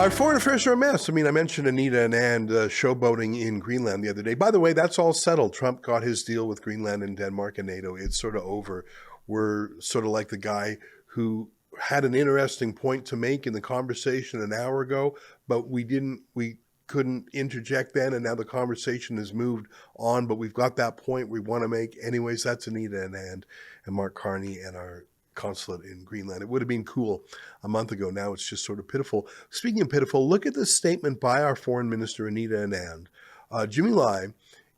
Our foreign affairs are a mess. I mean, I mentioned Anita Anand showboating in Greenland the other day. By the way, that's all settled. Trump got his deal with Greenland and Denmark and NATO. It's sort of over. We're sort of like the guy who had an interesting point to make in the conversation an hour ago, but we couldn't interject then, and now the conversation has moved on, but we've got that point we want to make. Anyways, that's Anita Anand and Mark Carney and our consulate in Greenland. It would have been cool a month ago. Now it's just sort of pitiful. Speaking of pitiful, look at this statement by our foreign minister, Anita Anand. Jimmy Lai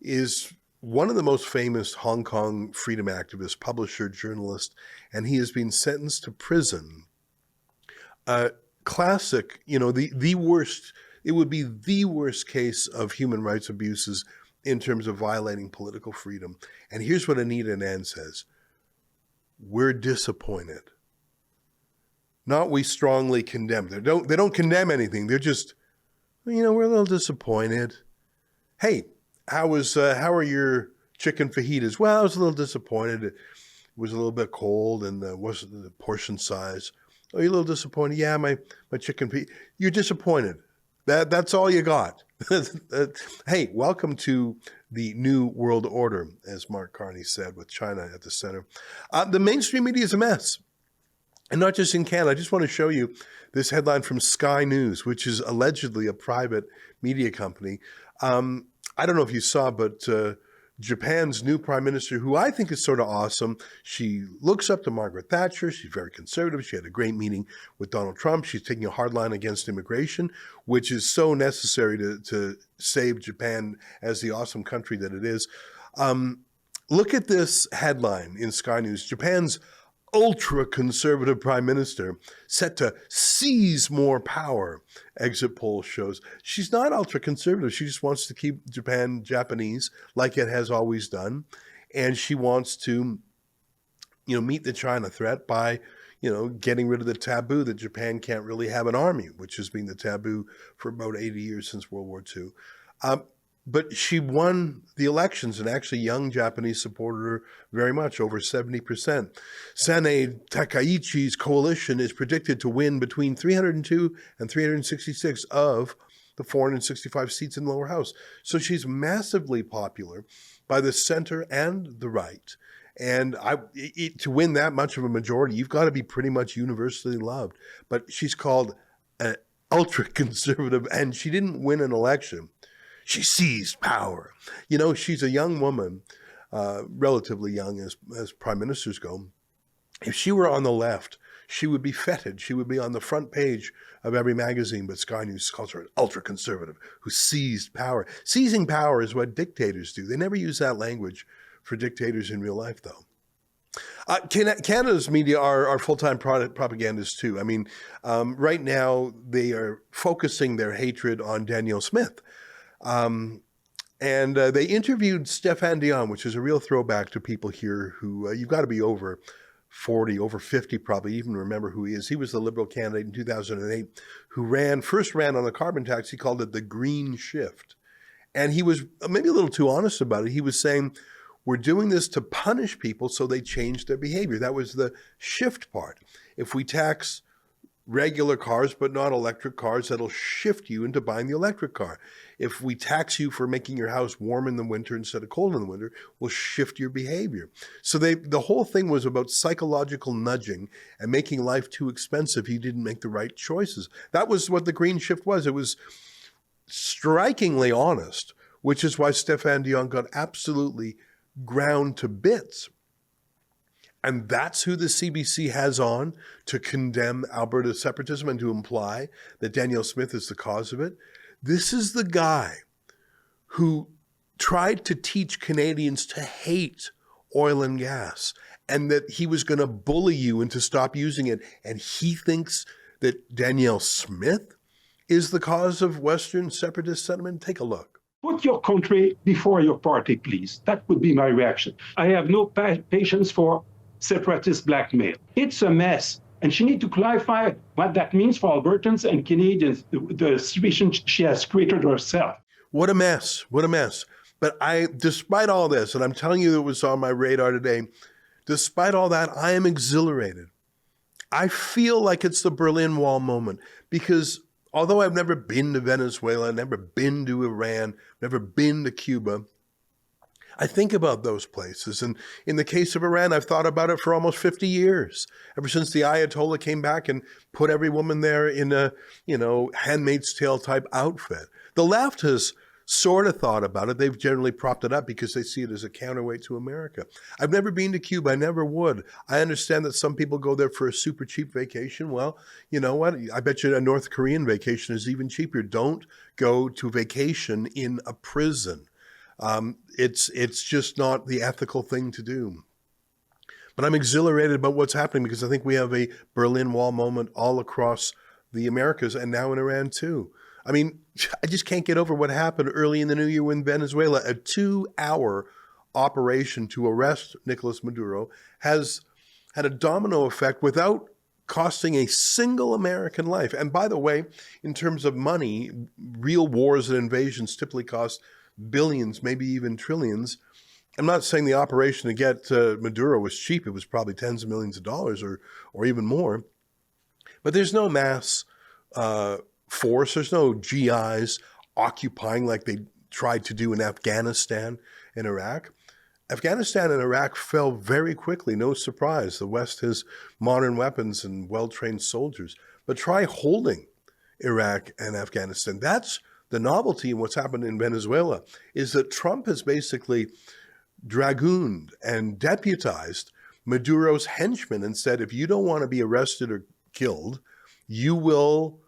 is one of the most famous Hong Kong freedom activists, publisher, journalist, and he has been sentenced to prison. Classic, the worst, it would be the worst case of human rights abuses in terms of violating political freedom. And here's what Anita Anand says. We're disappointed. Not we strongly condemn. They don't condemn anything. They're just, we're a little disappointed. Hey, how are your chicken fajitas? Well, I was a little disappointed. It was a little bit cold and wasn't the portion size. Oh, you're a little disappointed? Yeah, my chicken fajita. You're disappointed. That's all you got. Hey, welcome to the new world order, as Mark Carney said, with China at the center. The mainstream media is a mess. And not just in Canada. I just want to show you this headline from Sky News, which is allegedly a private media company. I don't know if you saw, but Japan's new prime minister, who I think is sort of awesome. She looks up to Margaret Thatcher. She's very conservative. She had a great meeting with Donald Trump. She's taking a hard line against immigration, which is so necessary to save Japan as the awesome country that it is. Look at this headline in Sky News. Japan's ultra-conservative prime minister set to seize more power, exit poll shows. She's not ultra-conservative. She just wants to keep Japan Japanese like it has always done. And she wants to, meet the China threat by, getting rid of the taboo that Japan can't really have an army, which has been the taboo for about 80 years since World War II. But she won the elections, and actually young Japanese supported her very much, over 70%. Sane Takaichi's coalition is predicted to win between 302 and 366 of the 465 seats in the lower house. So she's massively popular by the center and the right. And to win that much of a majority, you've got to be pretty much universally loved. But she's called an ultra-conservative, and she didn't win an election. She seized power. She's a young woman, relatively young as prime ministers go. If she were on the left, she would be feted. She would be on the front page of every magazine, but Sky News calls her an ultra-conservative who seized power. Seizing power is what dictators do. They never use that language for dictators in real life, though. Canada's media are full-time propagandists, too. I mean, right now, they are focusing their hatred on Danielle Smith. And they interviewed Stéphane Dion, which is a real throwback to people here who, you've got to be over 40, over 50 probably, even remember who he is. He was the Liberal candidate in 2008 who first ran on the carbon tax. He called it the green shift. And he was maybe a little too honest about it. He was saying, we're doing this to punish people so they change their behavior. That was the shift part. If we tax regular cars, but not electric cars, that'll shift you into buying the electric car. If we tax you for making your house warm in the winter instead of cold in the winter, we'll shift your behavior. So the whole thing was about psychological nudging and making life too expensive. You didn't make the right choices. That was what the green shift was. It was strikingly honest, which is why Stéphane Dion got absolutely ground to bits. And that's who the CBC has on to condemn Alberta separatism and to imply that Danielle Smith is the cause of it. This is the guy who tried to teach Canadians to hate oil and gas and that he was going to bully you into stop using it. And he thinks that Danielle Smith is the cause of Western separatist sentiment. Take a look. Put your country before your party, please. That would be my reaction. I have no patience for separatist blackmail. It's a mess. And she needs to clarify what that means for Albertans and Canadians, the situation she has created herself. What a mess. What a mess. But despite all this, and I'm telling you it was on my radar today, despite all that, I am exhilarated. I feel like it's the Berlin Wall moment because although I've never been to Venezuela, never been to Iran, never been to Cuba, I think about those places. And in the case of Iran, I've thought about it for almost 50 years, ever since the Ayatollah came back and put every woman there in a, Handmaid's Tale type outfit. The left has sort of thought about it. They've generally propped it up because they see it as a counterweight to America. I've never been to Cuba. I never would. I understand that some people go there for a super cheap vacation. Well, you know what? I bet you a North Korean vacation is even cheaper. Don't go to vacation in a prison. It's just not the ethical thing to do. But I'm exhilarated about what's happening because I think we have a Berlin Wall moment all across the Americas and now in Iran too. I mean, I just can't get over what happened early in the new year in Venezuela. A 2-hour operation to arrest Nicolas Maduro has had a domino effect without costing a single American life. And by the way, in terms of money, real wars and invasions typically cost billions, maybe even trillions. I'm not saying the operation to get Maduro was cheap. It was probably tens of millions of dollars or even more. But there's no mass force. There's no GIs occupying like they tried to do in Afghanistan and Iraq. Afghanistan and Iraq fell very quickly. No surprise. The West has modern weapons and well-trained soldiers. But try holding Iraq and Afghanistan. That's the novelty in what's happened in Venezuela, is that Trump has basically dragooned and deputized Maduro's henchmen and said, if you don't want to be arrested or killed, you will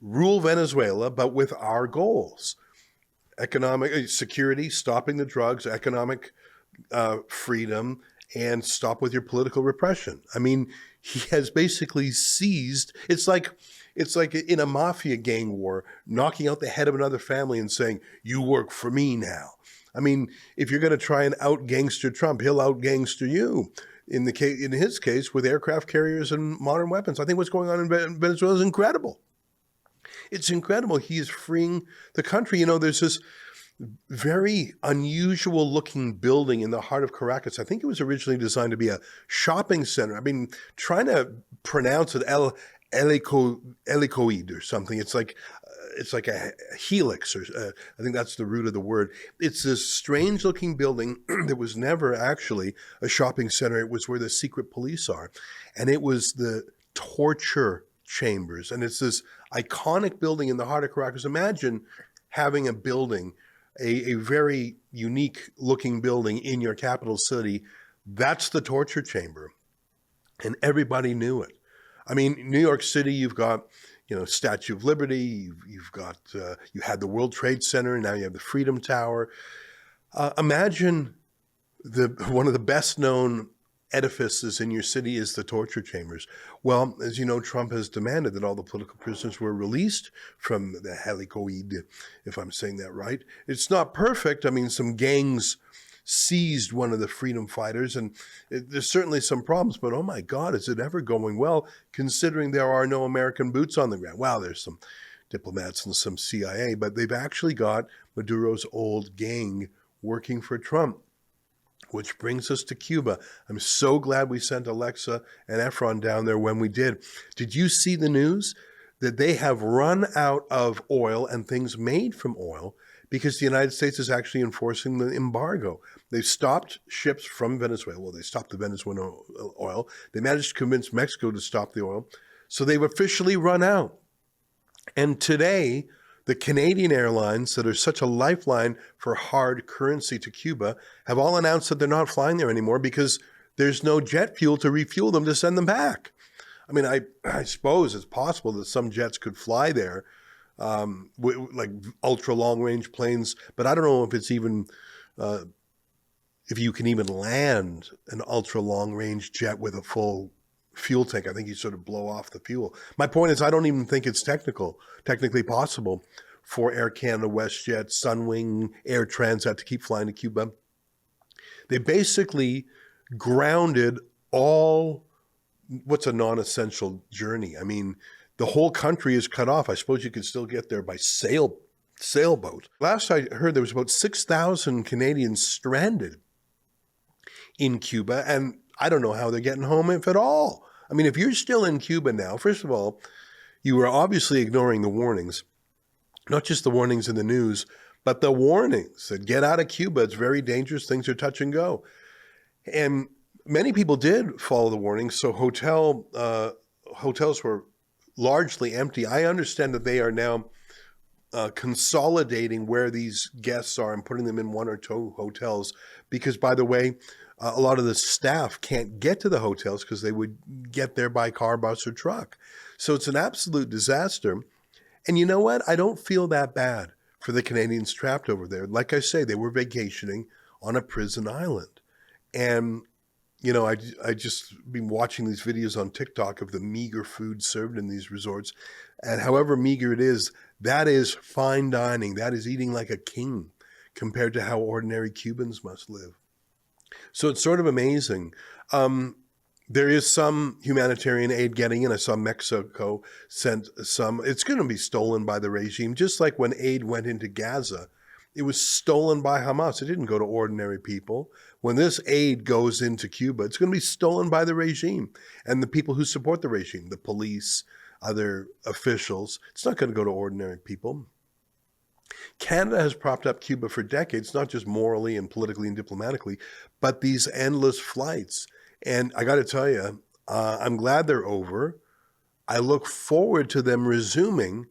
rule Venezuela, but with our goals. Economic security, stopping the drugs, economic freedom, and stop with your political repression. I mean, he has basically seized, it's like in a mafia gang war, knocking out the head of another family and saying, you work for me now. I mean, if you're going to try and out-gangster Trump, he'll out-gangster you. In his case, with aircraft carriers and modern weapons. I think what's going on in Venezuela is incredible. It's incredible. He is freeing the country. There's this very unusual looking building in the heart of Caracas. I think it was originally designed to be a shopping center. I mean, trying to pronounce it helicoid or something. It's like a helix, or I think that's the root of the word. It's this strange looking building that was never actually a shopping center. It was where the secret police are. And it was the torture chambers. And it's this iconic building in the heart of Caracas. Imagine having a building, a very unique looking building in your capital city. That's the torture chamber. And everybody knew it. I mean, New York City, you've got, Statue of Liberty, you've got, you had the World Trade Center, and now you have the Freedom Tower. Imagine one of the best known edifices in your city is the torture chambers. Well, as you know, Trump has demanded that all the political prisoners were released from the helicoid, if I'm saying that right. It's not perfect. I mean, some gangs seized one of the freedom fighters, and there's certainly some problems, but oh my God, is it ever going well, considering there are no American boots on the ground? Wow, there's some diplomats and some CIA, but they've actually got Maduro's old gang working for Trump. Which brings us to Cuba. I'm so glad we sent Alexa and Efron down there when we did. Did you see the news that they have run out of oil and things made from oil because the United States is actually enforcing the embargo? They've stopped ships from Venezuela. Well, they stopped the Venezuelan oil. They managed to convince Mexico to stop the oil. So they've officially run out. And today, the Canadian airlines that are such a lifeline for hard currency to Cuba have all announced that they're not flying there anymore because there's no jet fuel to refuel them to send them back. I mean, I suppose it's possible that some jets could fly there, like ultra long range planes, but I don't know if it's even, if you can even land an ultra long range jet with a full fuel tank. I think you sort of blow off the fuel. My point is, I don't even think it's technically possible for Air Canada, WestJet, Sunwing, Air Transat to keep flying to Cuba. They basically grounded all what's a non-essential journey. I mean, the whole country is cut off. I suppose you could still get there by sailboat. Last I heard, there was about 6,000 Canadians stranded in Cuba, and I don't know how they're getting home, if at all. I mean, if you're still in Cuba now, first of all, You were obviously ignoring the warnings, not just the warnings in the news, but the warnings that get out of Cuba. It's very dangerous. Things are touch and go. And many people did follow the warnings. So hotels were largely empty. I understand that they are now consolidating where these guests are and putting them in one or two hotels because, by the way, a lot of the staff can't get to the hotels because they would get there by car, bus, or truck. So it's an absolute disaster. And you know what? I don't feel that bad for the Canadians trapped over there. Like I say, they were vacationing on a prison island. And, you know, I just been watching these videos on TikTok of the meager food served in these resorts. And however meager it is, that is fine dining. That is eating like a king compared to how ordinary Cubans must live. So it's sort of amazing. There is some humanitarian aid getting in. I saw Mexico sent some. It's going to be stolen by the regime, just like when aid went into Gaza. It was stolen by Hamas. It didn't go to ordinary people. When this aid goes into Cuba, it's going to be stolen by the regime and the people who support the regime, the police, other officials. It's not going to go to ordinary people. Canada has propped up Cuba for decades, not just morally and politically and diplomatically, but these endless flights. And I got to tell you, I'm glad they're over. I look forward to them resuming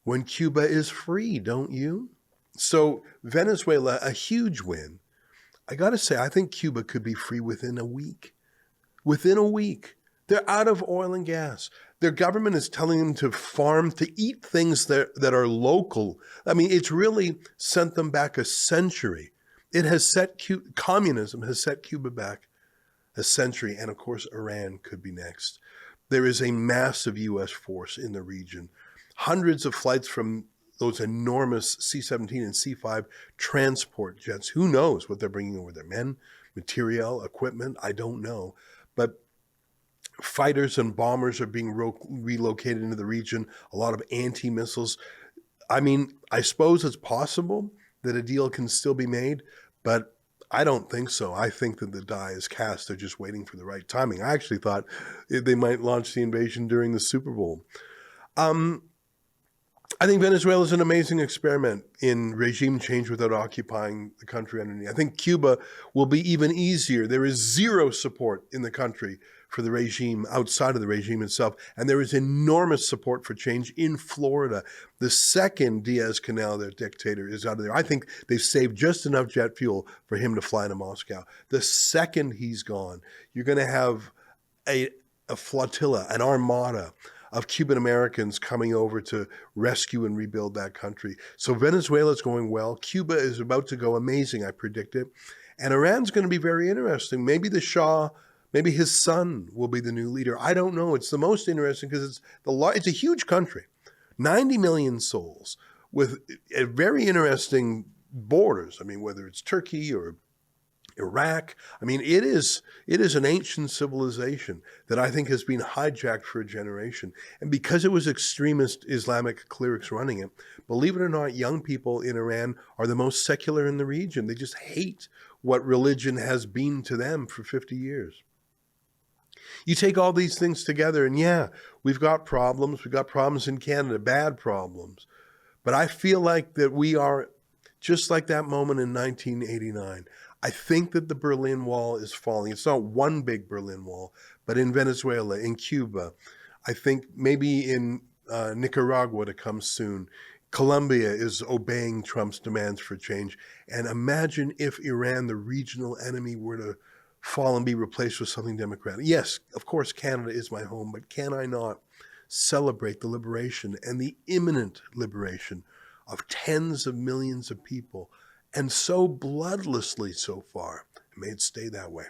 when Cuba is free, don't you? So Venezuela, a huge win. I got to say, I think Cuba could be free within a week. Within a week. They're out of oil and gas. Their government is telling them to farm, to eat things that are local. I mean, it's really sent them back a century. It has set communism has set Cuba back a century. And of course, Iran could be next. There is a massive U.S. force in the region. Hundreds of flights from those enormous C-17 and C-5 transport jets. Who knows what they're bringing over there? Men, material, equipment, I don't know. But fighters and bombers are being relocated into the region, a lot of anti-missiles. I mean, I suppose it's possible that a deal can still be made, but I don't think so. I think that the die is cast. They're just waiting for the right timing. I actually thought they might launch the invasion during the Super Bowl. I think Venezuela is an amazing experiment in regime change without occupying the country underneath. I think Cuba will be even easier. There is zero support in the country for the regime outside of the regime itself, and there is enormous support for change in Florida. The second Diaz-Canel, their dictator, is out of there, I think they've saved just enough jet fuel for him to fly to Moscow. The second he's gone, you're going to have a flotilla, an armada of Cuban Americans coming over to rescue and rebuild that country. So Venezuela is going well. Cuba is about to go amazing, I predict it. And Iran's going to be very interesting. Maybe the Shah, maybe his son will be the new leader. I don't know. It's the most interesting because it's a huge country, 90 million souls with very interesting borders. I mean, whether it's Turkey or Iraq. I mean, it is an ancient civilization that I think has been hijacked for a generation. And because it was extremist Islamic clerics running it, believe it or not, young people in Iran are the most secular in the region. They just hate what religion has been to them for 50 years. You take all these things together and yeah, we've got problems. We've got problems in Canada, bad problems. But I feel like that we are just like that moment in 1989. I think that the Berlin Wall is falling. It's not one big Berlin Wall, but in Venezuela, in Cuba, I think maybe in Nicaragua to come soon. Colombia is obeying Trump's demands for change. And imagine if Iran, the regional enemy, were to fall and be replaced with something democratic. Yes, of course, Canada is my home, but can I not celebrate the liberation and the imminent liberation of tens of millions of people, and so bloodlessly so far? May it stay that way.